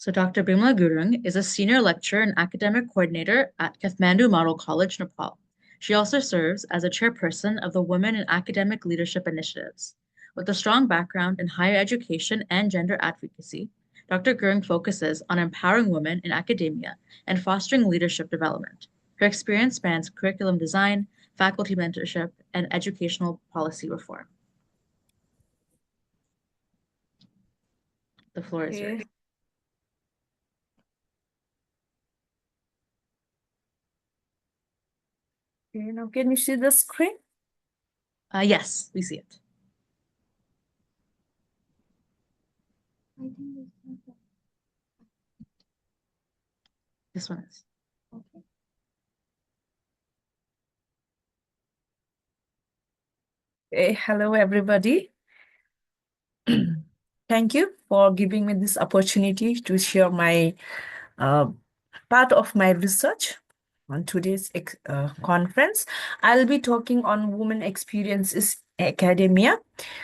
So Dr. Bimla Gurung is a senior lecturer and academic coordinator at Kathmandu Model College, Nepal. She also serves as a chairperson of the Women in Academic Leadership Initiatives. With a strong background in higher education and gender advocacy, Dr. Gurung focuses on empowering women in academia and fostering leadership development. Her experience spans curriculum design, faculty mentorship, and educational policy reform. The floor is yours. Okay. Okay, now can you see the screen? Yes, we see it. This one is. Hello, everybody. Thank you for giving me this opportunity to share my part of my research on today's conference. I'll be talking on women experiences academia.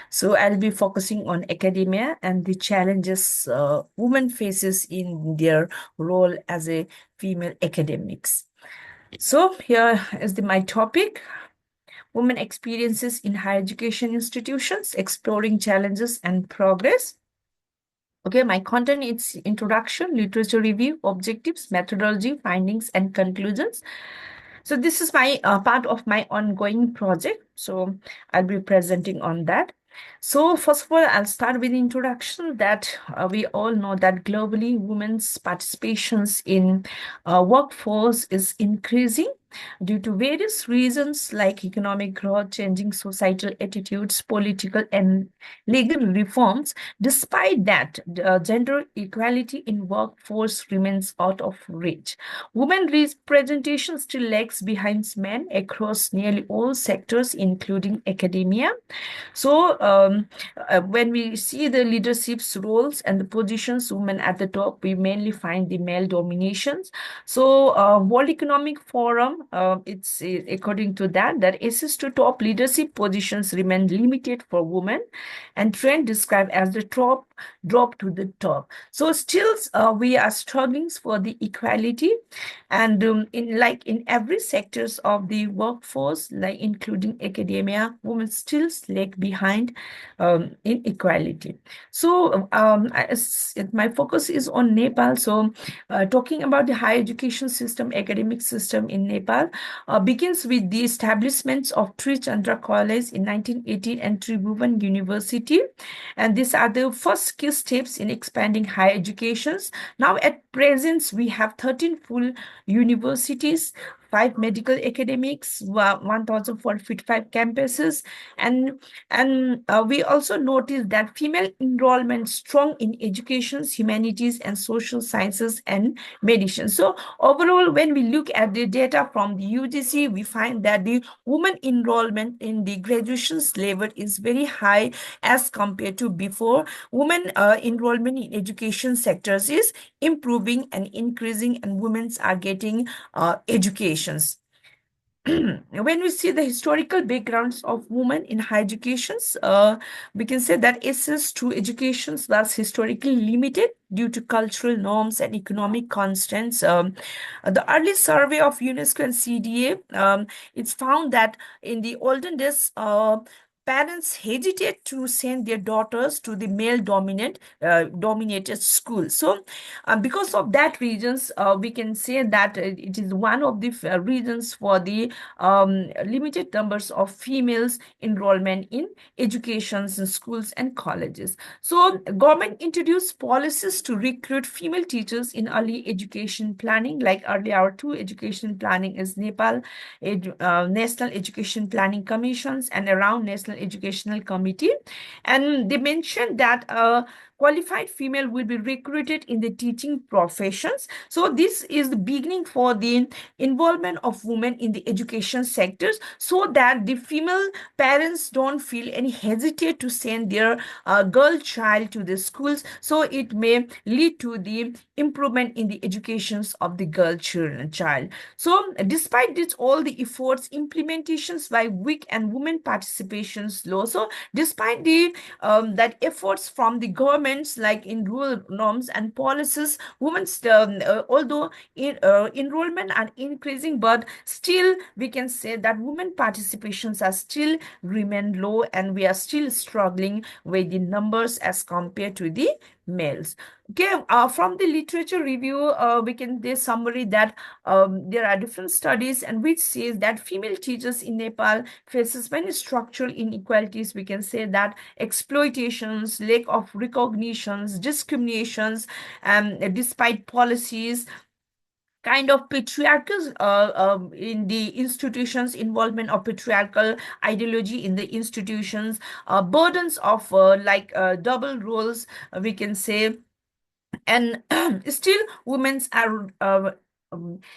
So I'll be focusing on academia and the challenges women faces in their role as a female academics. So here is my topic. Women experiences in higher education institutions, exploring challenges and progress. Okay, my content is introduction, literature review, objectives, methodology, findings, and conclusions. So this is my part of my ongoing project. So I'll be presenting on that. So first of all, I'll start with introduction that we all know that globally women's participations in workforce is increasing due to various reasons like economic growth, changing societal attitudes, political and legal reforms. Despite that, gender equality in workforce remains out of reach. Women representation still lags behind men across nearly all sectors, including academia. So when we see the leadership's roles and the positions, women at the top, we mainly find the male dominations. So World Economic Forum, it's according to that access to top leadership positions remain limited for women, and trend described as the top drop to the top. So still we are struggling for the equality, and in every sectors of the workforce, like including academia, women still lag behind in equality. So my focus is on Nepal. So talking about the higher education system, academic system in Nepal begins with the establishments of Trichandra College in 1918 and Tribhuvan University. And these are the first key steps in expanding higher educations. Now at present, we have 13 full universities, 5 medical academics, 1,455 campuses, and we also noticed that female enrollment strong in education, humanities, and social sciences and medicine. So overall, when we look at the data from the UGC, we find that the women enrollment in the graduations level is very high as compared to before. Women enrollment in education sectors is improving and increasing, and women are getting educations. When we see the historical backgrounds of women in higher educations, we can say that access to education was historically limited due to cultural norms and economic constraints. The early survey of UNESCO and CDA, it's found that in the olden days, parents hesitate to send their daughters to the male dominated school. So because of that reasons, we can say that it is one of the reasons for the limited numbers of females enrollment in educations in schools and colleges. So government introduced policies to recruit female teachers in early education planning, like early our two education planning is Nepal National Education Planning Commissions and around National Educational Committee. And they mentioned that qualified female will be recruited in the teaching professions. So this is the beginning for the involvement of women in the education sectors, so that the female parents don't feel any hesitate to send their girl child to the schools. So it may lead to the improvement in the educations of the girl child. So despite this, all the efforts, implementations by weak and women participations low. So despite the that efforts from the government governments, like in rural norms and policies, women's, although enrollment are increasing, but still we can say that women participations are still remain low, and we are still struggling with the numbers as compared to the males. Okay, from the literature review, we can do summary that there are different studies and which says that female teachers in Nepal faces many structural inequalities. We can say that exploitations, lack of recognitions, discriminations, despite policies, kind of patriarchal in the institutions, involvement of patriarchal ideology in the institutions, burdens of double roles, we can say, and still women are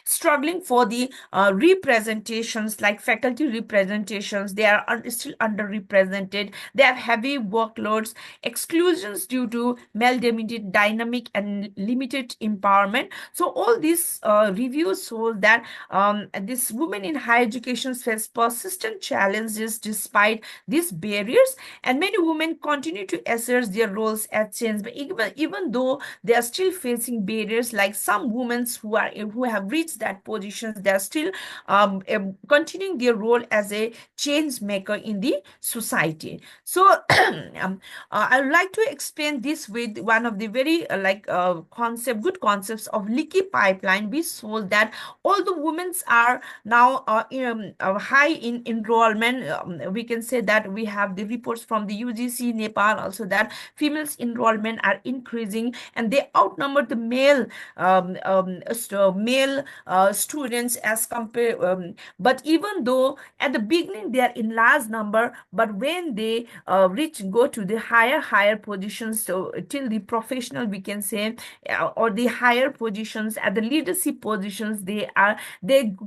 struggling for the representations, like faculty representations. They are still underrepresented. They have heavy workloads, exclusions due to male dominated dynamic and limited empowerment. So all these reviews show that this women in higher education face persistent challenges despite these barriers, and many women continue to assert their roles as change. But even though they are still facing barriers, like some women who have reached that positions, they are still continuing their role as a change maker in the society. So I would like to explain this with one of the very good concepts of leaky pipeline, which shows that all the women are now high in enrollment. We can say that we have the reports from the UGC Nepal also that females enrollment are increasing, and they outnumber the male students as compared. But even though at the beginning they are in large number, but when they go to the higher positions, so till the professional, we can say, or the higher positions, at the leadership positions, they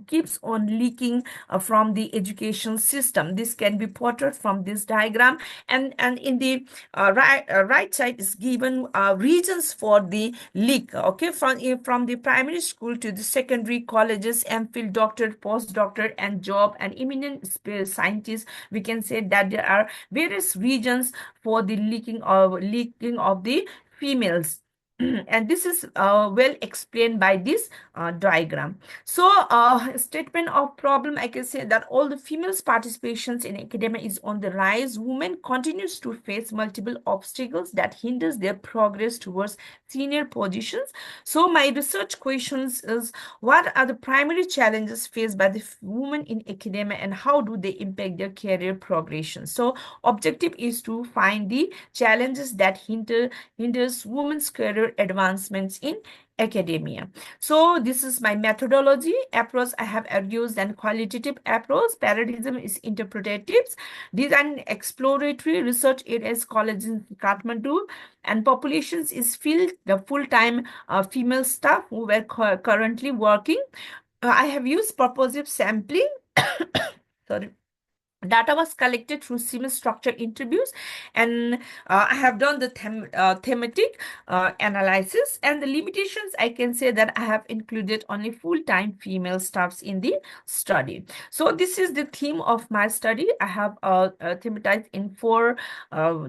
keeps on leaking from the education system. This can be plotted from this diagram, and in the right side is given reasons for the leak. Okay, from the primary school to the secondary colleges, MPhil, doctor, postdoctor, and job, and eminent scientists, we can say that there are various regions for the leaking of the females. And this is well explained by this diagram. So statement of problem, I can say that all the females participations in academia is on the rise. Women continues to face multiple obstacles that hinders their progress towards senior positions. So my research questions is, what are the primary challenges faced by the women in academia, and how do they impact their career progression? So objective is to find the challenges that hinders women's career advancements in academia. So this is my methodology approach. I have used an qualitative approach. Paradigm is interpretative. Design exploratory research areas, colleges in Kathmandu, and populations is filled the full-time female staff who were currently working. I have used purposive sampling. Sorry. Data was collected through similar structure interviews, and I have done the thematic analysis. And the limitations, I can say that I have included only full-time female staffs in the study. So this is the theme of my study. I have thematized in 4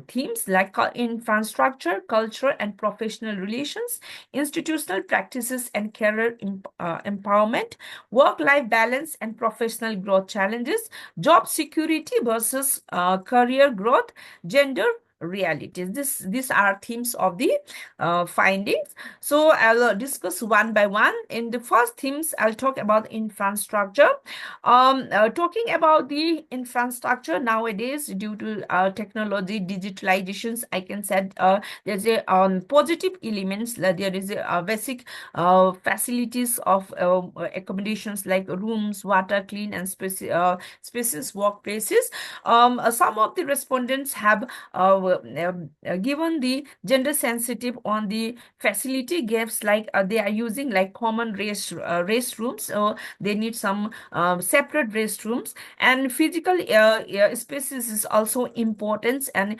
themes, like infrastructure, culture and professional relations, institutional practices and career empowerment, work-life balance and professional growth challenges, job security versus career growth, gender realities. These are themes of the findings. So I'll discuss one by one. In the first themes, I'll talk about infrastructure. Talking about the infrastructure nowadays, due to technology, digitalizations, I can say there's a positive elements. There is a basic facilities of accommodations like rooms, water, clean and spacious workplaces. Some of the respondents have given the gender sensitive on the facility gaps, like they are using like common restrooms, so they need some separate restrooms, and physical spaces is also important, and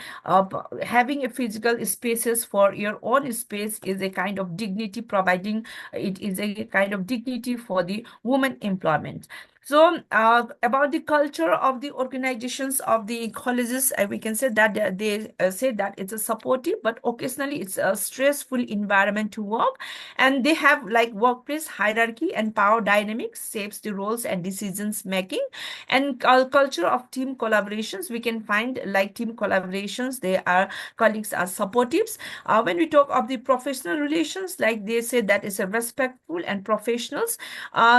having a physical spaces for your own space is a kind of dignity, providing it is a kind of dignity for the woman employment. So, about the culture of the organizations of the colleges, we can say that they say that it's a supportive, but occasionally it's a stressful environment to work. And they have like workplace hierarchy and power dynamics shapes the roles and decisions making. And culture of team collaborations, we can find like team collaborations, they are colleagues are supportives. When we talk of the professional relations, like they say that it's a respectful and professionals.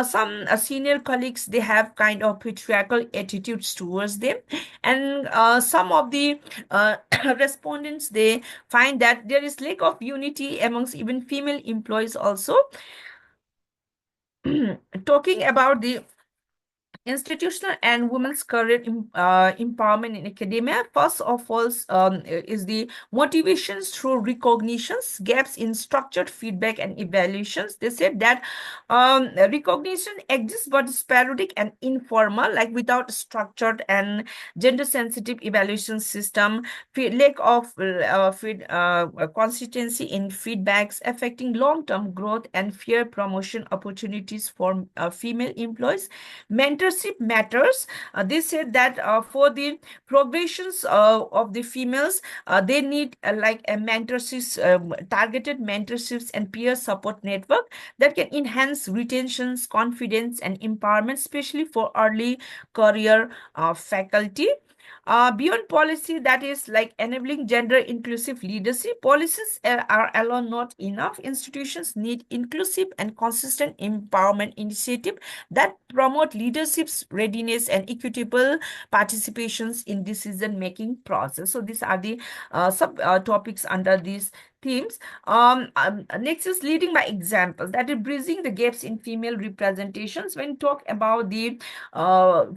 Some senior colleagues, they have kind of patriarchal attitudes towards them. And some of the uh, respondents, they find that there is lack of unity amongst even female employees also. Talking about the institutional and women's career empowerment in academia. First of all, is the motivations through recognitions, gaps in structured feedback and evaluations. They said that recognition exists but is sporadic and informal, like without structured and gender-sensitive evaluation system, lack of consistency in feedbacks affecting long-term growth and fair promotion opportunities for female employees. Mentorship matters. They said that for the progressions of the females, they need like a mentorships, targeted mentorships and peer support network that can enhance retentions, confidence, and empowerment, especially for early career faculty. Beyond policy, that is like enabling gender inclusive leadership, policies are alone not enough. Institutions need inclusive and consistent empowerment initiative that promote leadership's readiness and equitable participations in decision making process. So these are the sub topics under these themes. Next is leading by example, that is bridging the gaps in female representations. When talk about the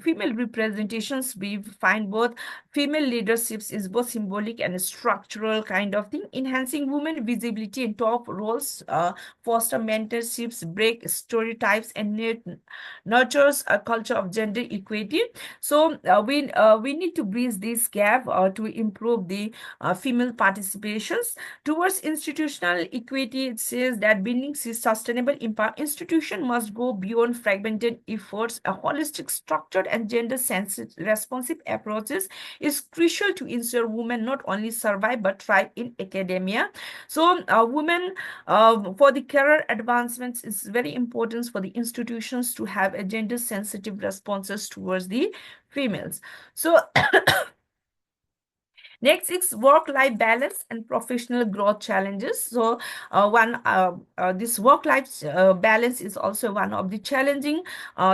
female representations, we find both female leaderships is both symbolic and structural kind of thing. Enhancing women visibility in top roles, foster mentorships, break stereotypes, and nurtures a culture of gender equity. So we need to bridge this gap to improve the female participations towards institutional equity. It says that building sustainable impact, institution must go beyond fragmented efforts. A holistic, structured, and gender sensitive responsive approaches is crucial to ensure women not only survive but thrive in academia. So women for the career advancements, it's very important for the institutions to have a gender sensitive responses towards the females. So next is work-life balance and professional growth challenges. So, this work-life balance is also one of the challenging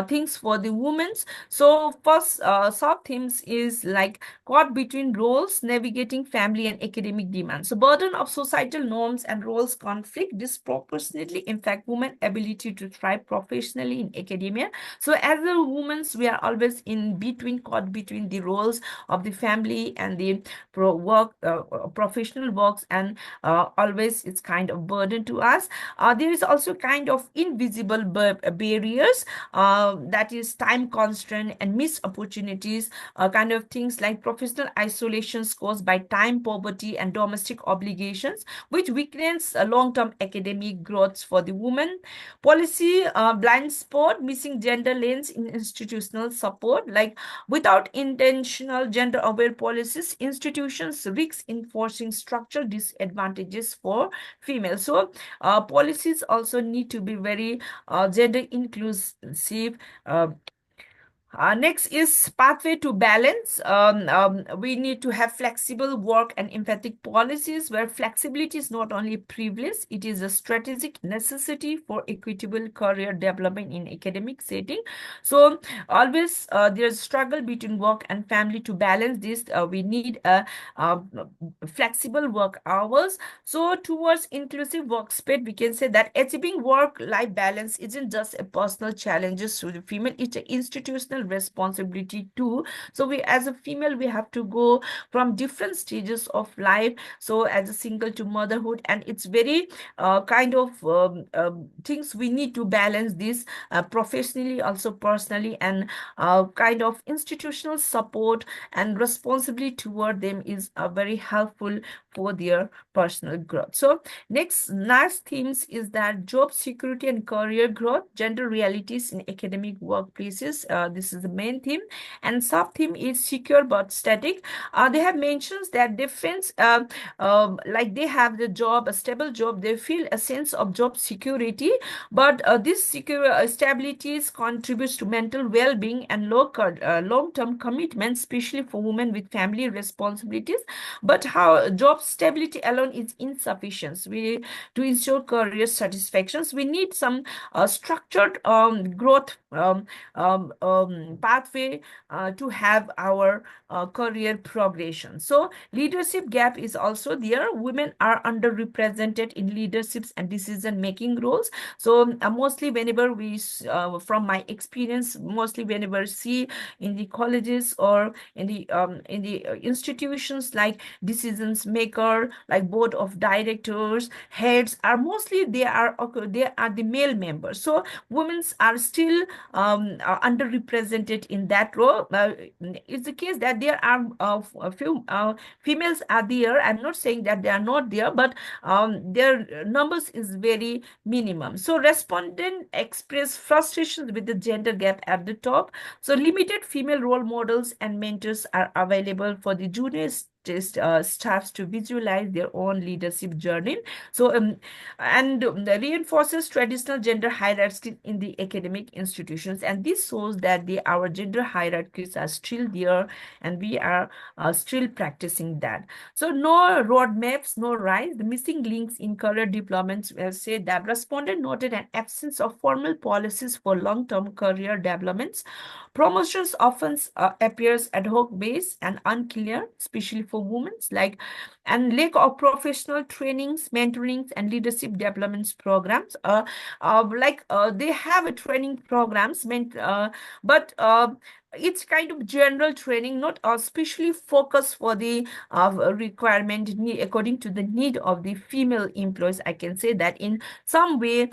things for the women. So, first sub themes is like caught between roles, navigating family and academic demands. So, burden of societal norms and roles conflict disproportionately impact women's ability to thrive professionally in academia. So, as a women, we are always in between, caught between the roles of the family and the professional works, and always it's kind of burden to us. There is also kind of invisible barriers, that is time constraint and missed opportunities, kind of things like professional isolations caused by time poverty and domestic obligations, which weakens long-term academic growth for the woman. Policy blind spot, missing gender lanes in institutional support, like without intentional gender aware policies, institutions risk enforcing structural disadvantages for females. So, policies also need to be very gender inclusive. Next is pathway to balance. We need to have flexible work and empathic policies where flexibility is not only a privilege, it is a strategic necessity for equitable career development in academic setting. So always there's struggle between work and family. To balance this, we need uh, flexible work hours. So towards inclusive workspace, we can say that achieving work-life balance isn't just a personal challenge to the female, it's an institutional responsibility too. So we, as a female, we have to go from different stages of life. So as a single to motherhood, and it's very kind of things we need to balance this professionally, also personally, and kind of institutional support and responsibility toward them is very helpful for their personal growth. So next themes is that job security and career growth, gender realities in academic workplaces. This is the main theme. And sub-theme is secure but static. They have mentioned that defense, like they have the job, a stable job, they feel a sense of job security, but this secure stabilities contributes to mental well-being and long-term commitment, especially for women with family responsibilities. But how job stability alone is insufficient. We to ensure career satisfactions, we need some structured growth pathway to have our career progression. So leadership gap is also there. Women are underrepresented in leaderships and decision making roles. So mostly whenever from my experience, mostly whenever see in the colleges or in the institutions, like decisions maker, like board of directors, heads are mostly they are the male members. So women are still underrepresented in that role. It's the case that there are a few females are there. I'm not saying that they are not there, but their numbers is very minimum. So respondent express frustrations with the gender gap at the top. So limited female role models and mentors are available for the juniors staffs to visualize their own leadership journey. So reinforces traditional gender hierarchies in the academic institutions, and this shows that our gender hierarchies are still there, and we are still practicing that. So no roadmaps, no rise. The missing links in career developments say that respondent noted an absence of formal policies for long-term career developments. Promotions often appears ad hoc based and unclear, especially for women, and lack of professional trainings, mentorings, and leadership developments programs. They have a training programs meant, but it's kind of general training, not especially focused for the requirement according to the need of the female employees. I can say that in some way,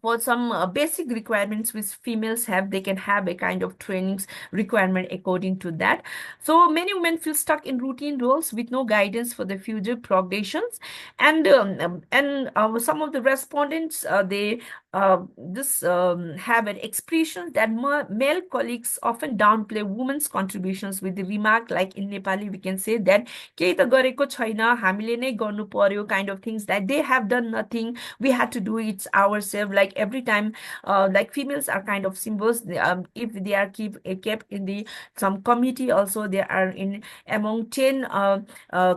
for some basic requirements which females have, they can have a kind of trainings requirement according to that. So many women feel stuck in routine roles with no guidance for the future progressions. And some of the respondents, they this have an expression that male colleagues often downplay women's contributions with the remark, like in Nepali we can say that केही त गरेको छैन, हामीले नै गर्नु पर्यो, kind of things, that they have done nothing, we had to do it ourselves. Like every time, like females are kind of symbols. If they are kept in the some committee, also they are in among 10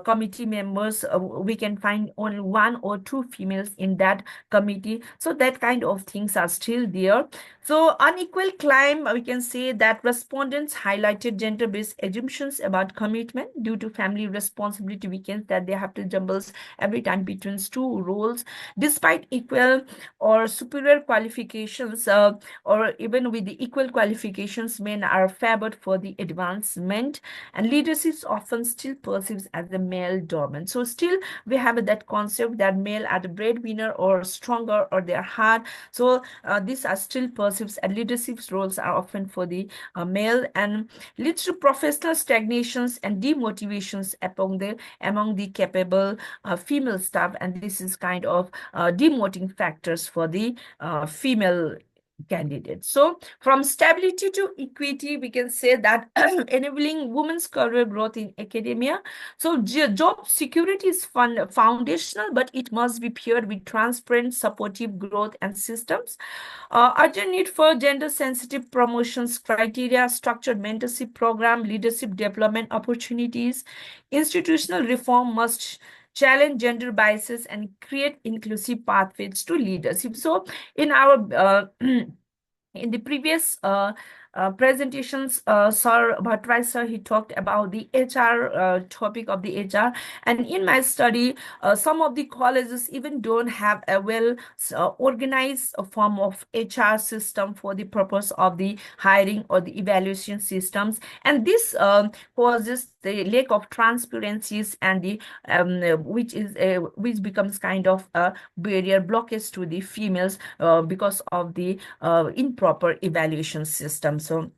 committee members, we can find only 1 or 2 females in that committee. So that kind of things are still there. So unequal climb, we can say that respondents highlighted gender-based assumptions about commitment due to family responsibility weekends, that they have to jumble every time between 2 roles. Despite equal or superior qualifications, or even with the equal qualifications, men are favored for the advancement, and leadership often still perceived as the male dominant. So still we have that concept that male are the breadwinner or stronger or they are hard. So these are still perceived, and leadership roles are often for the male, and leads to professional stagnations and demotivations among the capable female staff, and this is kind of demoting factors for the female candidates. So from stability to equity, we can say that enabling women's career growth in academia. So job security is foundational, but it must be paired with transparent, supportive growth and systems. Urgent need for gender-sensitive promotions criteria, structured mentorship program, leadership development opportunities. Institutional reform must challenge gender biases and create inclusive pathways to leadership. So in our in the previous presentations, Sir Bhattrai sir, he talked about the HR topic of the HR, and in my study, some of the colleges even don't have a well organized form of HR system for the purpose of the hiring or the evaluation systems, and this causes the lack of transparencies and the which becomes kind of a barrier blockage to the females because of the improper evaluation system. So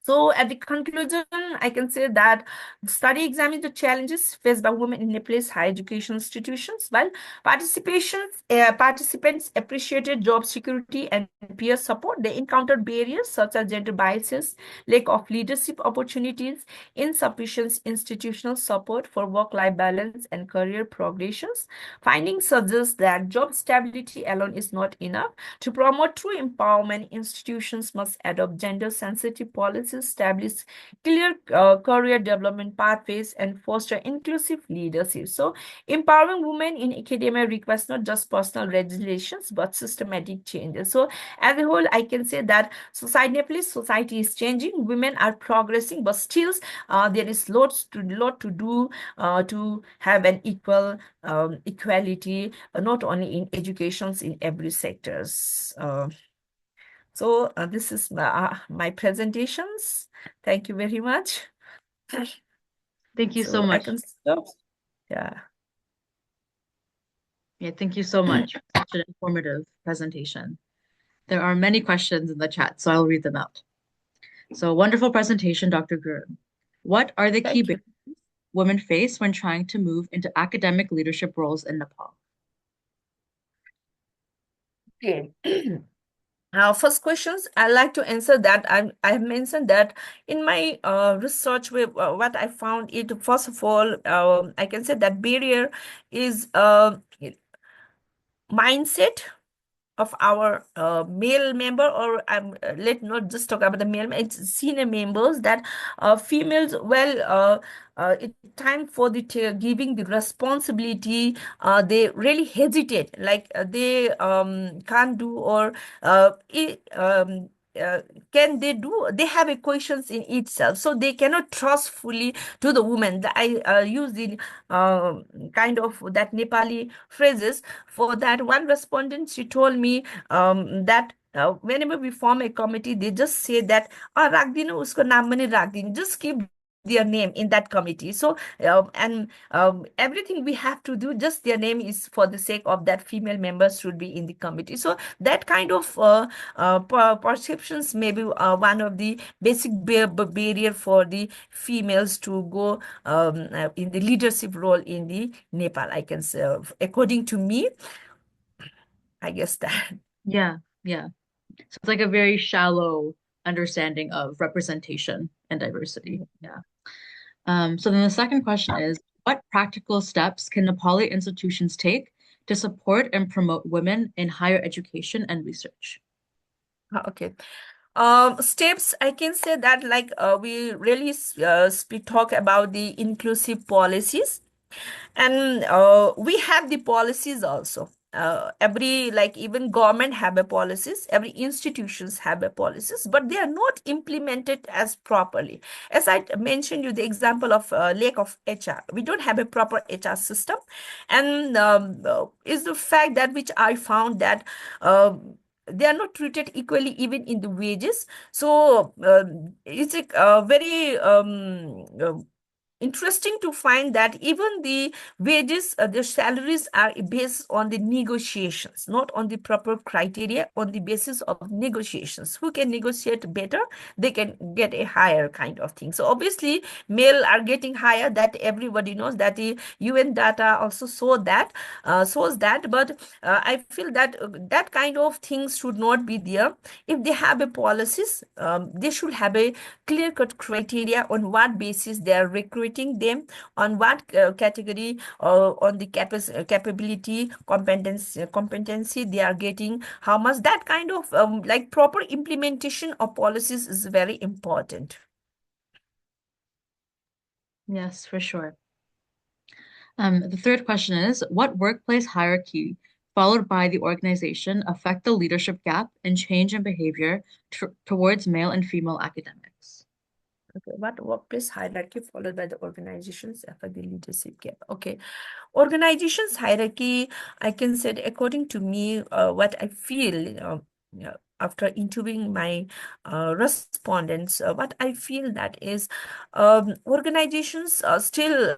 So at the conclusion, I can say that the study examines the challenges faced by women in Nepalese higher education institutions, while participants appreciated job security and peer support. They encountered barriers such as gender biases, lack of leadership opportunities, insufficient institutional support for work-life balance and career progressions. Findings suggest that job stability alone is not enough. To promote true empowerment, institutions must adopt gender-sensitive policies, establish clear career development pathways, and foster inclusive leadership. So, empowering women in academia requires not just personal regulations but systematic changes. So, as a whole, I can say that Nepalese society is changing. Women are progressing, but still, there is lot to do to have an equality, not only in educations in every sectors. This is my presentations. Thank you very much. Thank you so So I much. can stop. Yeah. Yeah, thank you so much for such an informative presentation. There are many questions in the chat, so I'll read them out. So wonderful presentation, Dr. Gurung. What are the key Thank you. barriers women face when trying to move into academic leadership roles in Nepal? Okay. First questions, I like to answer that. I have mentioned that in my research, with what I found it, first of all, I can say that barrier is mindset of our male member, or let not just talk about the male, it's senior members, that females, it's time for the giving the responsibility, they really hesitate, like they can't do, or uh, can they do, they have equations in itself, so they cannot trust fully to the woman. I use the uh, kind of that Nepali phrases. For that one respondent, she told me that whenever we form a committee, they just say that, "Ah, राख्दिनु, उसको नाम पनि राख्दिनु." Just keep their name in that committee. So, and everything we have to do, just their name is for the sake of that female members should be in the committee. So that kind of perceptions may be one of the basic barrier for the females to go in the leadership role in the Nepal, I can say, according to me. I guess that. Yeah, yeah. So it's like a very shallow understanding of representation and diversity. Yeah. So then the second question is, what practical steps can Nepali institutions take to support and promote women in higher education and research? Okay. Steps, I can say that, like we really talk about the inclusive policies, and we have the policies also. Every, like, even government have a policies, every institutions have a policies, but they are not implemented as properly. As I mentioned you the example of lack of HR, we don't have a proper HR system, and is the fact that which I found that uh, they are not treated equally even in the wages. So it's a very interesting to find that even the wages, the salaries are based on the negotiations, not on the proper criteria, on the basis of negotiations. Who can negotiate better, they can get a higher kind of thing. So obviously, male are getting higher. That everybody knows. That the UN data also shows that. But I feel that that kind of things should not be there. If they have a policies, they should have a clear-cut criteria on what basis they are recruiting them, on what category, on the capability, competency they are getting, how much. That kind of like proper implementation of policies is very important. Yes, for sure. The third question is, what workplace hierarchy followed by the organization affect the leadership gap and change in behavior towards male and female academics? Okay, what workplace hierarchy followed by the organizations affect the leadership gap? Okay, organizations hierarchy, I can say, according to me, what I feel, after interviewing my respondents, what I feel that is, organizations still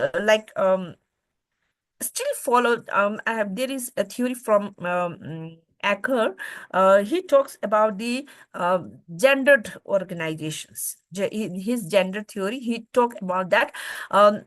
still follow. I have There is a theory from Acker, he talks about the gendered organizations. In his gender theory, he talked about that.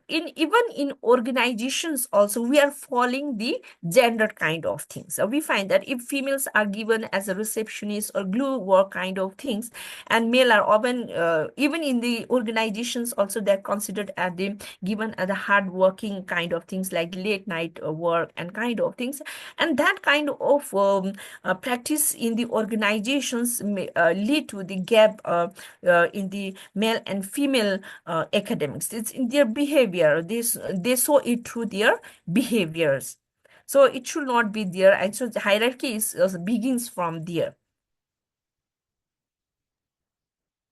In even in organizations also, we are following the gender kind of things. We find that if females are given as a receptionist or glue work kind of things, and male are often even in the organizations also they're considered as the given as the hard working kind of things like late night work and kind of things, and that kind of practice in the organizations may lead to the gap in the male and female academics. It's in their behavior. They saw it through their behaviors. So it should not be there. And so the hierarchy begins from there.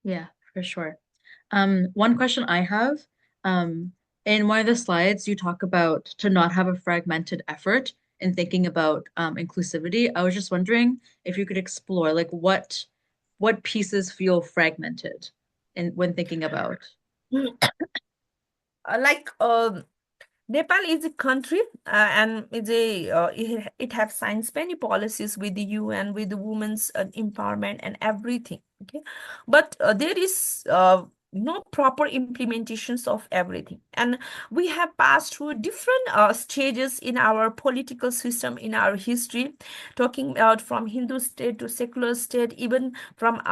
Yeah, for sure. One question I have, um, in one of the slides, you talk about to not have a fragmented effort in thinking about inclusivity. I was just wondering if you could explore like what pieces feel fragmented in when thinking about. Like Nepal is a country and it have signed many policies with the UN, with the women's empowerment and everything. Okay, but there is no proper implementations of everything, and we have passed through different stages in our political system in our history, talking about from Hindu state to secular state, even from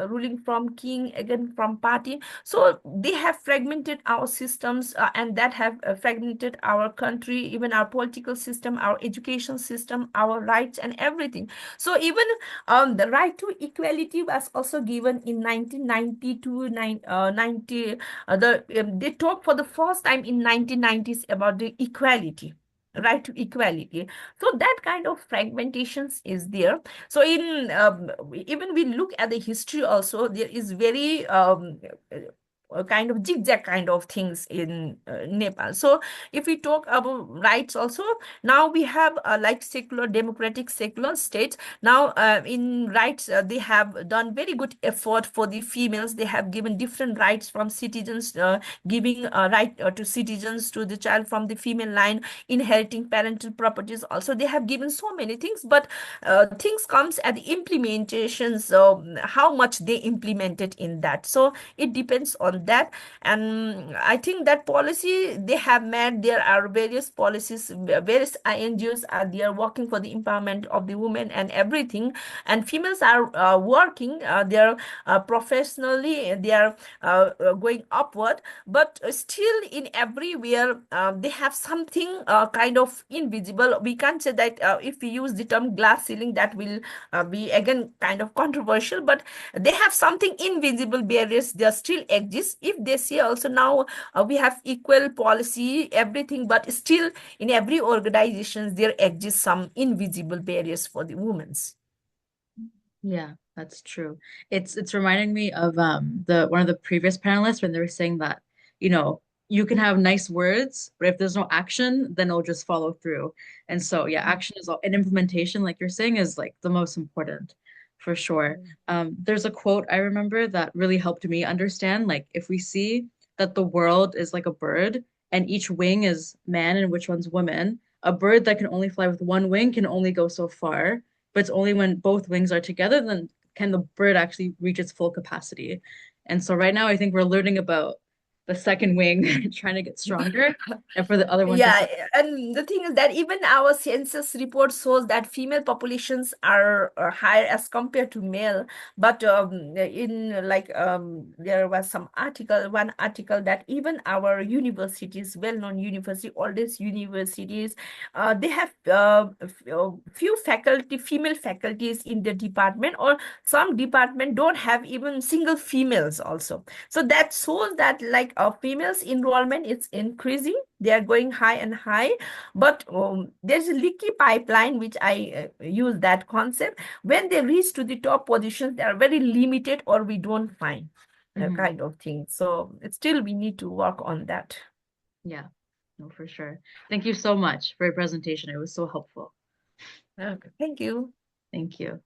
ruling from king, again from party. So they have fragmented our systems and that have fragmented our country, even our political system, our education system, our rights and everything. So even the right to equality was also given in 1992, 90. They talked for the first time in 1990s about the equality, right to equality. So that kind of fragmentations is there. So in even we look at the history also, there is very kind of zigzag kind of things in Nepal. So if we talk about rights also, now we have like secular democratic secular states. Now in rights they have done very good effort for the females. They have given different rights from citizens, giving right to citizens to the child from the female line, inheriting parental properties also. They have given so many things, but things comes at the implementations, how much they implemented in that. So it depends on that. And I think that policy they have made, there are various policies, various NGOs are there working for the empowerment of the women and everything, and females are working, they're professionally, they are going upward, but still in everywhere they have something kind of invisible. We can't say that if we use the term glass ceiling, that will be again kind of controversial, but they have something invisible barriers, they still exist. If they say also now we have equal policy everything, but still in every organization there exists some invisible barriers for the women. Yeah, that's true. It's reminding me of the one of the previous panelists when they were saying that, you know, you can have nice words, but if there's no action, then it'll just follow through. And so yeah, action is all and implementation, like you're saying, is like the most important for sure. There's a quote I remember that really helped me understand, like if we see that the world is like a bird and each wing is man and which one's woman, a bird that can only fly with one wing can only go so far, but it's only when both wings are together then can the bird actually reach its full capacity. And so right now I think we're learning about the second wing trying to get stronger and for the other one to Yeah, and the thing is that even our census report shows that female populations are higher as compared to male. But in like there was one article that even our universities, well-known university, oldest universities, they have few faculty, female faculties in the department, or some department don't have even single females also. So that shows that like females enrollment is increasing, they are going high and high, but there's a leaky pipeline, which I use that concept. When they reach to the top positions, they are very limited, or we don't find Mhm. kind of thing. So still we need to work on that. Yeah, no, for sure. Thank you so much for your presentation. It was so helpful. Okay, thank you. Thank you.